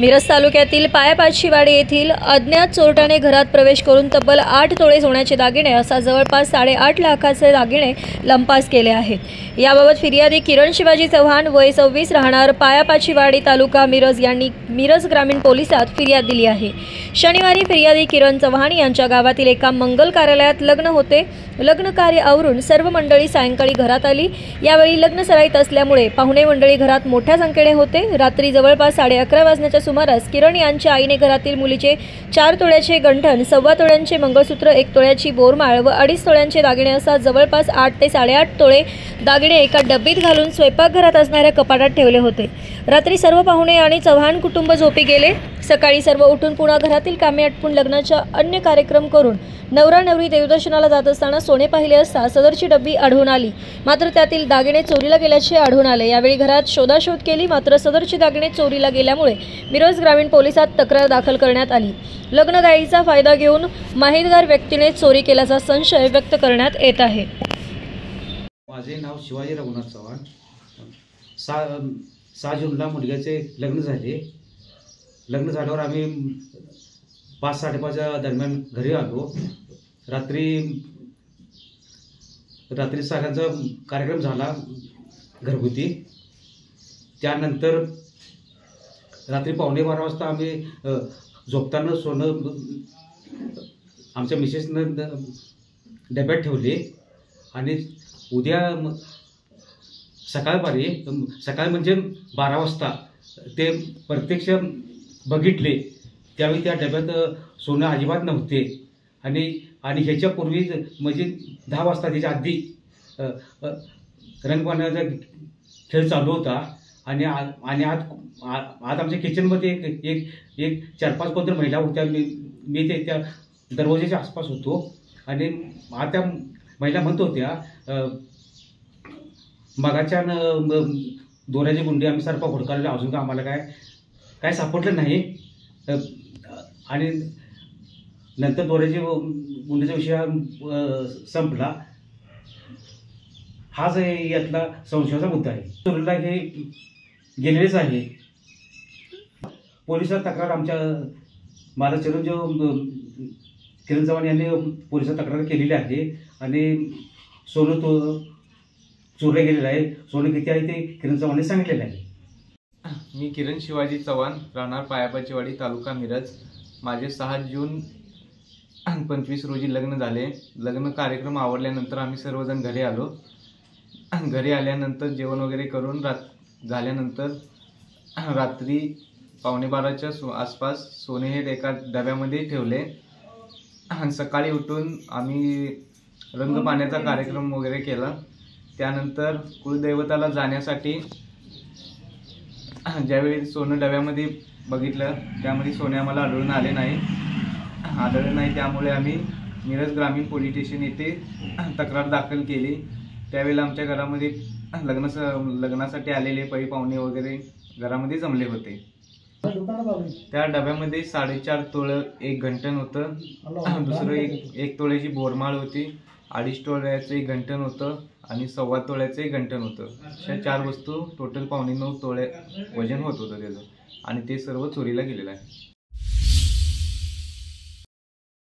मिरज तालुक्यातील पायापाचीवाडी येथील अज्ञात चोरट्याने घरात प्रवेश करून तब्बल 8 तोळे सोन्याचे दागिने असा जवळपास 8.5 लाखाचे दागिने लंपास केले आहेत। याबाबत फिर्यादी किरण शिवाजी चव्हाण वय 26 राहणार पायापाचीवाडी तालुका मिरज यांनी मिरज ग्रामीण पोलिसात फिर्याद दिली आहे। शनिवारी फिर्यादी किरण चव्हाण यांच्या गावातील एका मंगल कार्यालयात लग्न होते। लग्न कार्य आवरून सर्व मंडळी सायंकाळी घरात आली। यावेळी लग्न सराईत असल्यामुळे पाहुणे मंडळी घरात मोठ्या संख्येने होते। रात्री जवळपास 11:30 वाजण्याच्या सुमारास किरण यांच्या आईने घरातील मुलीचे 4 तोळ्याचे गंठण, 1.25 तोळ्यांचे मंगळसूत्र, 1 तोळ्याची बोरमाळ व 2.5 तोळ्यांचे दागिने असा जवळपास 8 ते 8.5 तोळे दागिने एका डब्बीत घालून स्वयंपाकघरात असणाऱ्या कपाटात ठेवले होते। रात्री सर्व पाहुणे आणि चव्हाण कुटुंब झोपी गेले। सकाळी सर्व उठून पुन्हा घरातील कामे आटपून लग्नाचा अन्य कार्यक्रम करून नवरा नवरी देवदर्शनाला जात असताना सोने पाहिले असता सदरची डब्बी आढळून आली, मात्र त्यातील दागिने चोरीला गेल्याचे आढळून आले। यावेळी घरात शोधाशोध केली, मात्र सदरची दागिने चोरीला गेल्यामुळे मिरज ग्रामीण पोलिसात तक्रार दाखल करण्यात आली। लग्नगाईचा फायदा घेऊन माहितगार व्यक्तीने चोरी केल्याचा संशय व्यक्त करण्यात येत आहे। माझे नाव शिवाजी रघुनाथ चव्हाण। 6 जूनला मुलग्याचे लग्न झाले। लग्न झाल्यावर आम्ही 5-5:30 दरम्यान घरी आलो। रात्री सगळ्यांचा कार्यक्रम झाला घरगुती। त्यानंतर रात्री 11:15 वाजता आम्ही झोपताना सोनं आमच्या मिसेसनं डब्यात ठेवले आणि उद्या सकाळी म्हणजे 12 वाजता ते प्रत्यक्ष बघितले। त्यावेळी त्या डब्यात सोनं अजिबात नव्हते आणि ह्याच्यापूर्वी म्हणजे 10 वाजता त्याच्या आधी रंगपाण्याचा खेळ चालू होता आणि आज आमच्या किचनमध्ये एक 4-5 कोणतरी महिला होत्या। मी त्या दरवाजाच्या आसपास होतो आणि त्या महिला म्हणत होत्या मगाच्या दोऱ्याची गुंडी आम्ही सरपा हुडकायला अजून आम्हाला काय सापडलं नाही आणि नंतर दोऱ्याची गुंडीचा विषय संपला। हाच यातला संशयाचा मुद्दा आहे। चोरीला हे गेलेलेच आहे। पोलिसात तक्रार माझा चिरंजीव किरण चव्हाण यांनी पोलिसात तक्रार केलेली आहे आणि सोनं चोरले गेलेलं आहे। सोनं किती आहे ते किरण चव्हाणने सांगितलेलं आहे। मी किरण शिवाजी चव्हाण राहणार पायापाचीवाडी तालुका मिरज। माझे 6 जून 25 रोजी लग्न झाले। लग्न कार्यक्रम आवरल्यानंतर आम्ही सर्वजण घरी आलो। घरी आल्यानंतर जेवण वगैरे करून झाल्यानंतर रात्री 11:15च्या आसपास सोने हे एका डब्यामध्ये ठेवले। सकाळी उठून आम्ही रंगपाण्याचा कार्यक्रम वगैरे केला। त्यानंतर कुलदैवताला जाण्यासाठी ज्यावेळी सोनं डब्यामध्ये बघितलं त्यामध्ये सोने आम्हाला आढळून आढळले नाही। त्यामुळे आम्ही मिरज ग्रामीण पोलीस स्टेशन येथे तक्रार दाखल केली। त्यावेळेला आमच्या घरामध्ये लग्नासाठी आलेले पै पाहुणे वगैरे घरामध्ये जमले होते। त्या डब्यामध्ये 4.5 तोळे एक गंठण होतं, दुसरं एक तोळ्याची बोरमाळ होती, 2.5 तोळ्याचं एक गंठण होतं आणि 1.25 तोळ्याचं एक गंठण होतं। अशा 4 वस्तू टोटल 9.25 तोळे वजन होत होतं त्याचं आणि ते सर्व चोरीला गेलेलं आहे।